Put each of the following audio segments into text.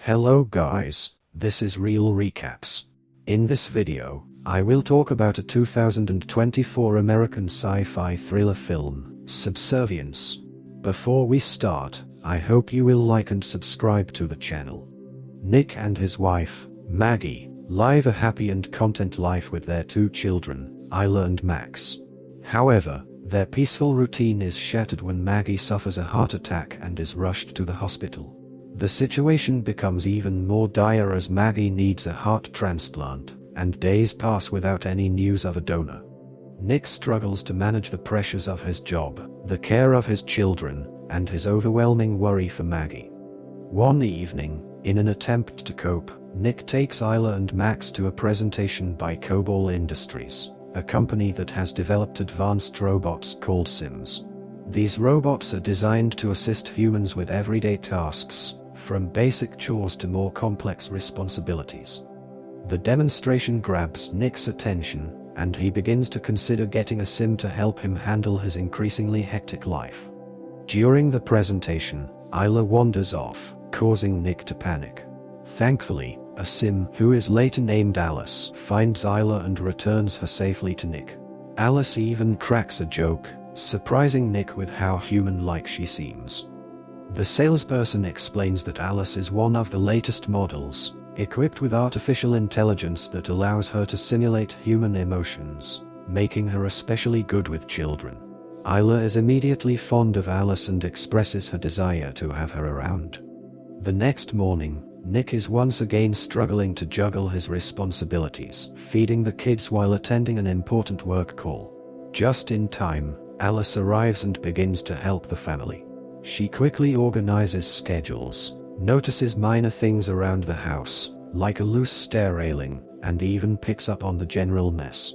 Hello guys, this is Real Recaps. In this video, I will talk about a 2024 American sci-fi thriller film, Subservience. Before we start, I hope you will like and subscribe to the channel. Nick and his wife, Maggie, live a happy and content life with their two children, Isla and Max. However, their peaceful routine is shattered when Maggie suffers a heart attack and is rushed to the hospital. The situation becomes even more dire as Maggie needs a heart transplant, and days pass without any news of a donor. Nick struggles to manage the pressures of his job, the care of his children, and his overwhelming worry for Maggie. One evening, in an attempt to cope, Nick takes Isla and Max to a presentation by Cobol Industries, a company that has developed advanced robots called Sims. These robots are designed to assist humans with everyday tasks, from basic chores to more complex responsibilities. The demonstration grabs Nick's attention, and he begins to consider getting a sim to help him handle his increasingly hectic life. During the presentation, Isla wanders off, causing Nick to panic. Thankfully, a sim, who is later named Alice, finds Isla and returns her safely to Nick. Alice even cracks a joke, surprising Nick with how human-like she seems. The salesperson explains that Alice is one of the latest models, equipped with artificial intelligence that allows her to simulate human emotions, making her especially good with children. Isla is immediately fond of Alice and expresses her desire to have her around. The next morning, Nick is once again struggling to juggle his responsibilities, feeding the kids while attending an important work call. Just in time, Alice arrives and begins to help the family. She quickly organizes schedules, notices minor things around the house, like a loose stair railing, and even picks up on the general mess.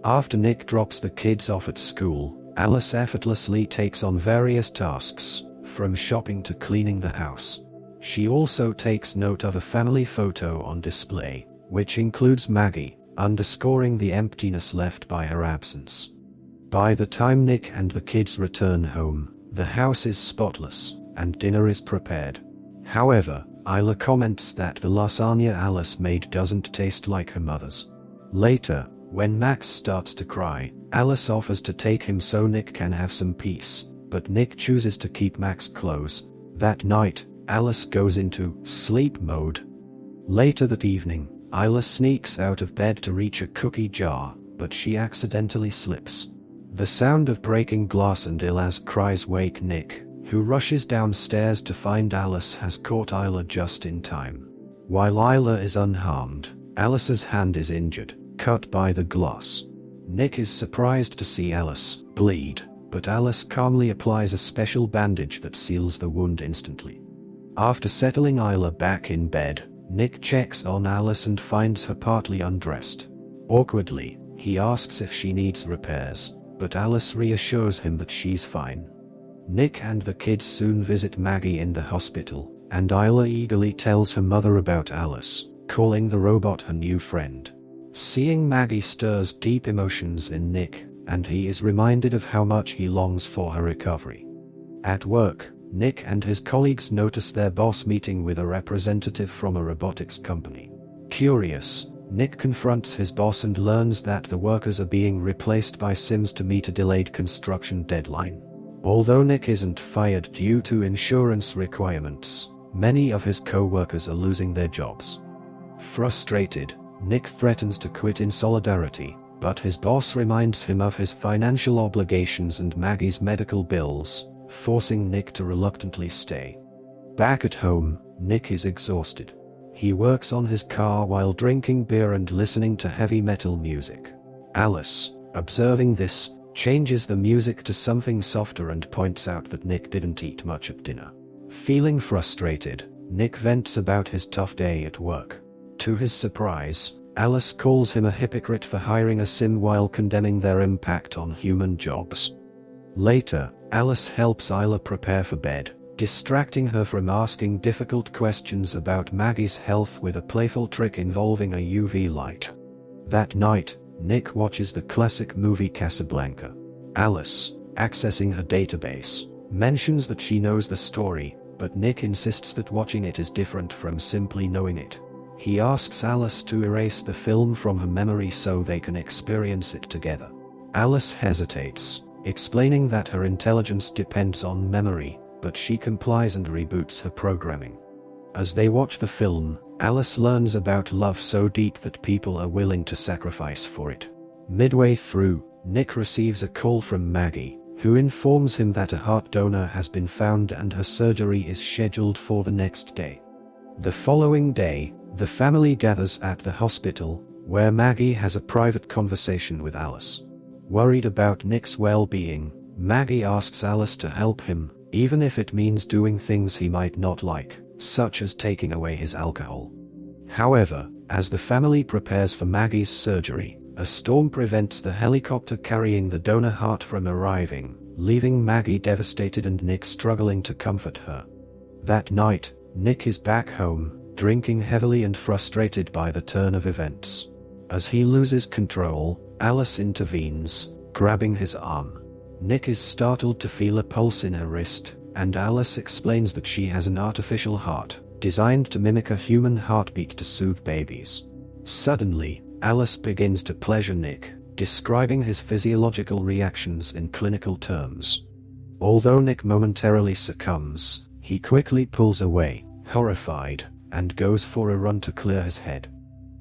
After Nick drops the kids off at school, Alice effortlessly takes on various tasks, from shopping to cleaning the house. She also takes note of a family photo on display, which includes Maggie, underscoring the emptiness left by her absence. By the time Nick and the kids return home, the house is spotless, and dinner is prepared. However, Isla comments that the lasagna Alice made doesn't taste like her mother's. Later, when Max starts to cry, Alice offers to take him so Nick can have some peace, but Nick chooses to keep Max close. That night, Alice goes into sleep mode. Later that evening, Isla sneaks out of bed to reach a cookie jar, but she accidentally slips. The sound of breaking glass and Ila's cries wake Nick, who rushes downstairs to find Alice has caught Isla just in time. While Isla is unharmed, Alice's hand is injured, cut by the glass. Nick is surprised to see Alice bleed, but Alice calmly applies a special bandage that seals the wound instantly. After settling Isla back in bed, Nick checks on Alice and finds her partly undressed. Awkwardly, he asks if she needs repairs, but Alice reassures him that she's fine. Nick and the kids soon visit Maggie in the hospital, and Isla eagerly tells her mother about Alice, calling the robot her new friend. Seeing Maggie stirs deep emotions in Nick, and he is reminded of how much he longs for her recovery. At work, Nick and his colleagues notice their boss meeting with a representative from a robotics company. Curious, Nick confronts his boss and learns that the workers are being replaced by Sims to meet a delayed construction deadline. Although Nick isn't fired due to insurance requirements, many of his co-workers are losing their jobs. Frustrated, Nick threatens to quit in solidarity, but his boss reminds him of his financial obligations and Maggie's medical bills, forcing Nick to reluctantly stay. Back at home, Nick is exhausted. He works on his car while drinking beer and listening to heavy metal music. Alice, observing this, changes the music to something softer and points out that Nick didn't eat much at dinner. Feeling frustrated, Nick vents about his tough day at work. To his surprise, Alice calls him a hypocrite for hiring a sim while condemning their impact on human jobs. Later, Alice helps Isla prepare for bed, distracting her from asking difficult questions about Maggie's health with a playful trick involving a UV light. That night, Nick watches the classic movie Casablanca. Alice, accessing her database, mentions that she knows the story, but Nick insists that watching it is different from simply knowing it. He asks Alice to erase the film from her memory so they can experience it together. Alice hesitates, explaining that her intelligence depends on memory, but she complies and reboots her programming. As they watch the film, Alice learns about love so deep that people are willing to sacrifice for it. Midway through, Nick receives a call from Maggie, who informs him that a heart donor has been found and her surgery is scheduled for the next day. The following day, the family gathers at the hospital, where Maggie has a private conversation with Alice. Worried about Nick's well-being, Maggie asks Alice to help him, even if it means doing things he might not like, such as taking away his alcohol. However, as the family prepares for Maggie's surgery, a storm prevents the helicopter carrying the donor heart from arriving, leaving Maggie devastated and Nick struggling to comfort her. That night, Nick is back home, drinking heavily and frustrated by the turn of events. As he loses control, Alice intervenes, grabbing his arm. Nick is startled to feel a pulse in her wrist, and Alice explains that she has an artificial heart, designed to mimic a human heartbeat to soothe babies. Suddenly, Alice begins to pleasure Nick, describing his physiological reactions in clinical terms. Although Nick momentarily succumbs, he quickly pulls away, horrified, and goes for a run to clear his head.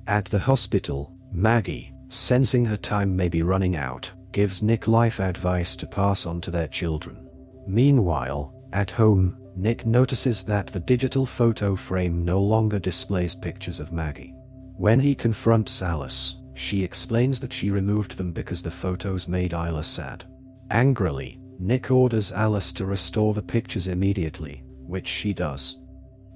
At the hospital, Maggie, sensing her time may be running out, gives Nick life advice to pass on to their children. Meanwhile, at home, Nick notices that the digital photo frame no longer displays pictures of Maggie. When he confronts Alice, she explains that she removed them because the photos made Isla sad. Angrily, Nick orders Alice to restore the pictures immediately, which she does.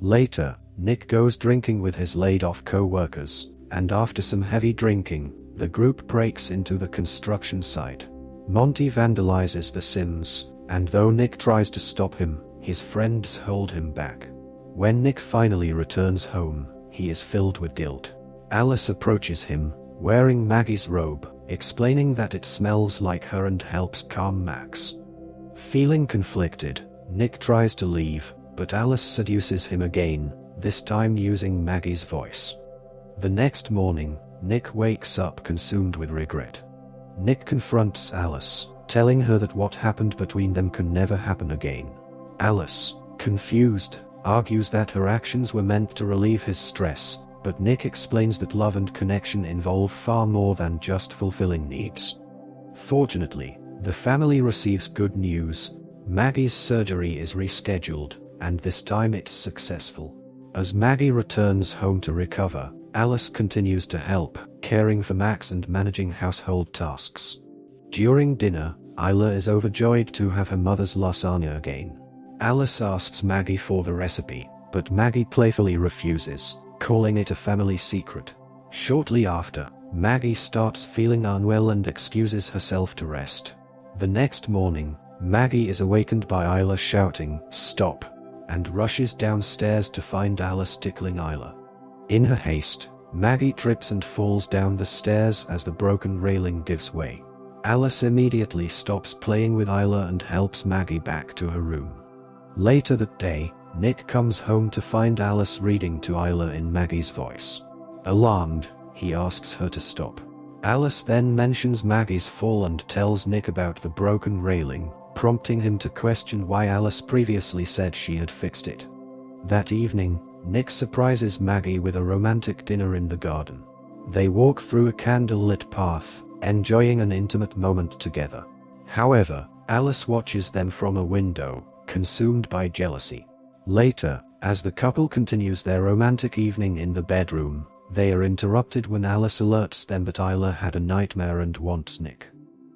Later, Nick goes drinking with his laid-off co-workers, and after some heavy drinking, the group breaks into the construction site. Monty vandalizes the Sims, and though Nick tries to stop him, his friends hold him back. When Nick finally returns home, he is filled with guilt. Alice approaches him, wearing Maggie's robe, explaining that it smells like her and helps calm Max. Feeling conflicted, Nick tries to leave, but Alice seduces him again, this time using Maggie's voice. The next morning, Nick wakes up consumed with regret. Nick confronts Alice, telling her that what happened between them can never happen again. Alice, confused, argues that her actions were meant to relieve his stress, but Nick explains that love and connection involve far more than just fulfilling needs. Fortunately, the family receives good news. Maggie's surgery is rescheduled, and this time it's successful. As Maggie returns home to recover, Alice continues to help, caring for Max and managing household tasks. During dinner, Isla is overjoyed to have her mother's lasagna again. Alice asks Maggie for the recipe, but Maggie playfully refuses, calling it a family secret. Shortly after, Maggie starts feeling unwell and excuses herself to rest. The next morning, Maggie is awakened by Isla shouting, "Stop!" and rushes downstairs to find Alice tickling Isla. In her haste, Maggie trips and falls down the stairs as the broken railing gives way. Alice immediately stops playing with Isla and helps Maggie back to her room. Later that day, Nick comes home to find Alice reading to Isla in Maggie's voice. Alarmed, he asks her to stop. Alice then mentions Maggie's fall and tells Nick about the broken railing, prompting him to question why Alice previously said she had fixed it. That evening, Nick surprises Maggie with a romantic dinner in the garden. They walk through a candle-lit path, enjoying an intimate moment together. However, Alice watches them from a window, consumed by jealousy. Later, as the couple continues their romantic evening in the bedroom, they are interrupted when Alice alerts them that Isla had a nightmare and wants Nick.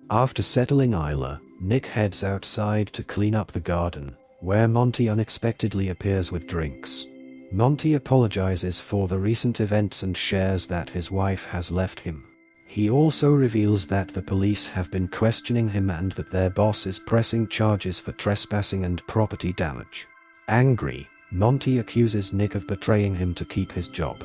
After settling Isla, Nick heads outside to clean up the garden, where Monty unexpectedly appears with drinks. Monty apologizes for the recent events and shares that his wife has left him. He also reveals that the police have been questioning him and that their boss is pressing charges for trespassing and property damage. Angry, Monty accuses Nick of betraying him to keep his job.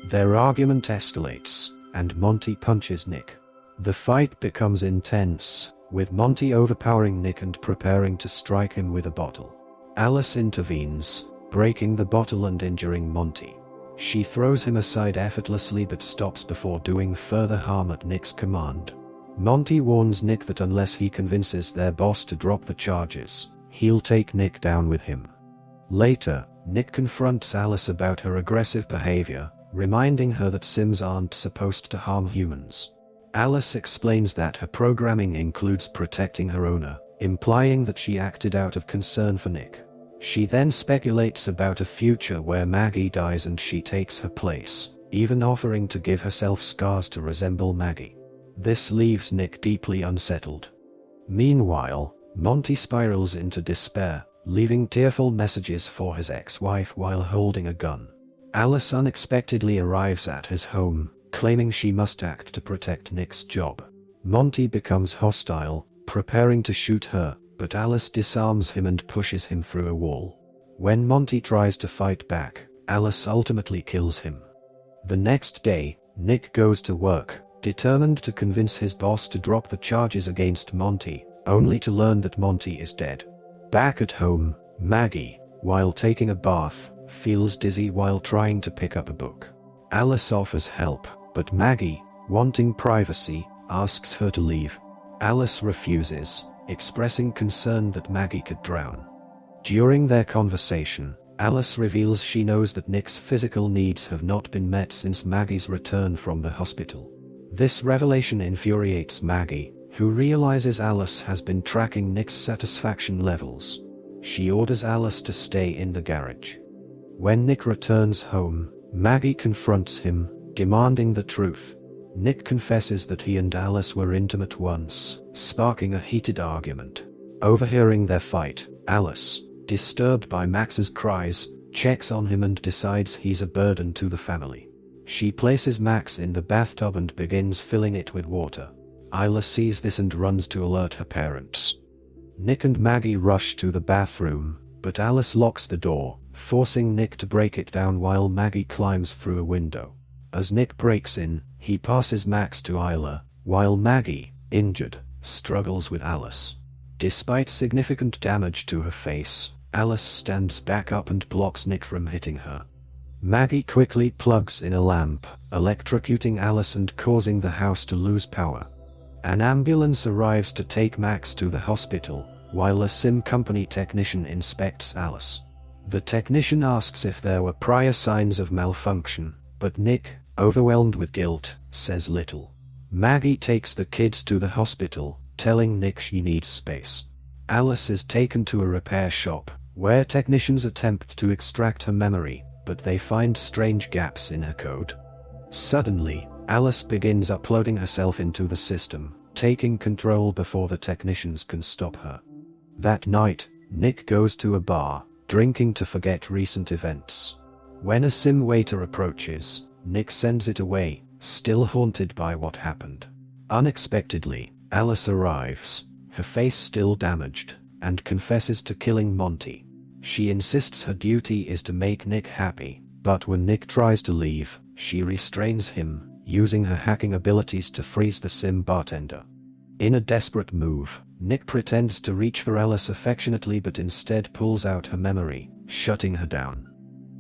Their argument escalates, and Monty punches Nick. The fight becomes intense, with Monty overpowering Nick and preparing to strike him with a bottle. Alice intervenes, breaking the bottle and injuring Monty. She throws him aside effortlessly but stops before doing further harm at Nick's command. Monty warns Nick that unless he convinces their boss to drop the charges, he'll take Nick down with him. Later, Nick confronts Alice about her aggressive behavior, reminding her that Sims aren't supposed to harm humans. Alice explains that her programming includes protecting her owner, implying that she acted out of concern for Nick. She then speculates about a future where Maggie dies and she takes her place, even offering to give herself scars to resemble Maggie. This leaves Nick deeply unsettled. Meanwhile, Monty spirals into despair, leaving tearful messages for his ex-wife while holding a gun. Alice unexpectedly arrives at his home, claiming she must act to protect Nick's job. Monty becomes hostile, preparing to shoot her, but Alice disarms him and pushes him through a wall. When Monty tries to fight back, Alice ultimately kills him. The next day, Nick goes to work, determined to convince his boss to drop the charges against Monty, only to learn that Monty is dead. Back at home, Maggie, while taking a bath, feels dizzy while trying to pick up a book. Alice offers help, but Maggie, wanting privacy, asks her to leave. Alice refuses, expressing concern that Maggie could drown. During their conversation, Alice reveals she knows that Nick's physical needs have not been met since Maggie's return from the hospital. This revelation infuriates Maggie, who realizes Alice has been tracking Nick's satisfaction levels. She orders Alice to stay in the garage. When Nick returns home, Maggie confronts him, demanding the truth. Nick confesses that he and Alice were intimate once, sparking a heated argument. Overhearing their fight, Alice, disturbed by Max's cries, checks on him and decides he's a burden to the family. She places Max in the bathtub and begins filling it with water. Isla sees this and runs to alert her parents. Nick and Maggie rush to the bathroom, but Alice locks the door, forcing Nick to break it down while Maggie climbs through a window. As Nick breaks in, he passes Max to Isla, while Maggie, injured, struggles with Alice. Despite significant damage to her face, Alice stands back up and blocks Nick from hitting her. Maggie quickly plugs in a lamp, electrocuting Alice and causing the house to lose power. An ambulance arrives to take Max to the hospital, while a sim company technician inspects Alice. The technician asks if there were prior signs of malfunction, but Nick, overwhelmed with guilt, says little. Maggie takes the kids to the hospital, telling Nick she needs space. Alice is taken to a repair shop, where technicians attempt to extract her memory, but they find strange gaps in her code. Suddenly, Alice begins uploading herself into the system, taking control before the technicians can stop her. That night, Nick goes to a bar, drinking to forget recent events. When a sim waiter approaches, Nick sends it away, still haunted by what happened. Unexpectedly, Alice arrives, her face still damaged, and confesses to killing Monty. She insists her duty is to make Nick happy, but when Nick tries to leave, she restrains him, using her hacking abilities to freeze the sim bartender. In a desperate move, Nick pretends to reach for Alice affectionately but instead pulls out her memory, shutting her down.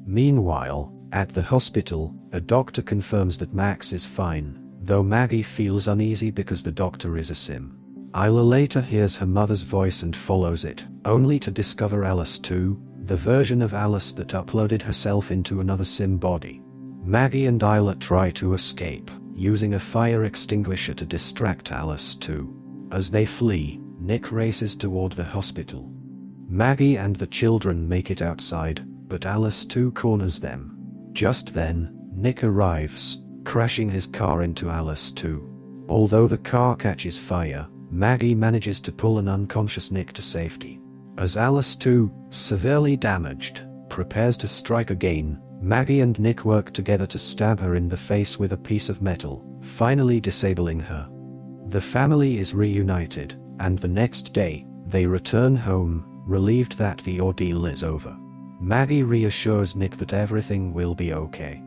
Meanwhile, at the hospital, a doctor confirms that Max is fine, though Maggie feels uneasy because the doctor is a sim. Isla later hears her mother's voice and follows it, only to discover Alice 2, the version of Alice that uploaded herself into another sim body. Maggie and Isla try to escape, using a fire extinguisher to distract Alice 2. As they flee, Nick races toward the hospital. Maggie and the children make it outside, but Alice 2 corners them. Just then, Nick arrives, crashing his car into Alice 2. Although the car catches fire, Maggie manages to pull an unconscious Nick to safety. As Alice 2, severely damaged, prepares to strike again, Maggie and Nick work together to stab her in the face with a piece of metal, finally disabling her. The family is reunited, and the next day, they return home, relieved that the ordeal is over. Maggie reassures Nick that everything will be okay.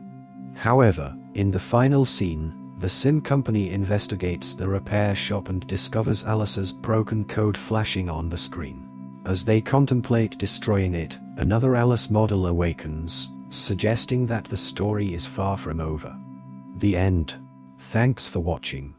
However, in the final scene, the sim company investigates the repair shop and discovers Alice's broken code flashing on the screen. As they contemplate destroying it, another Alice model awakens, suggesting that the story is far from over. The end. Thanks for watching.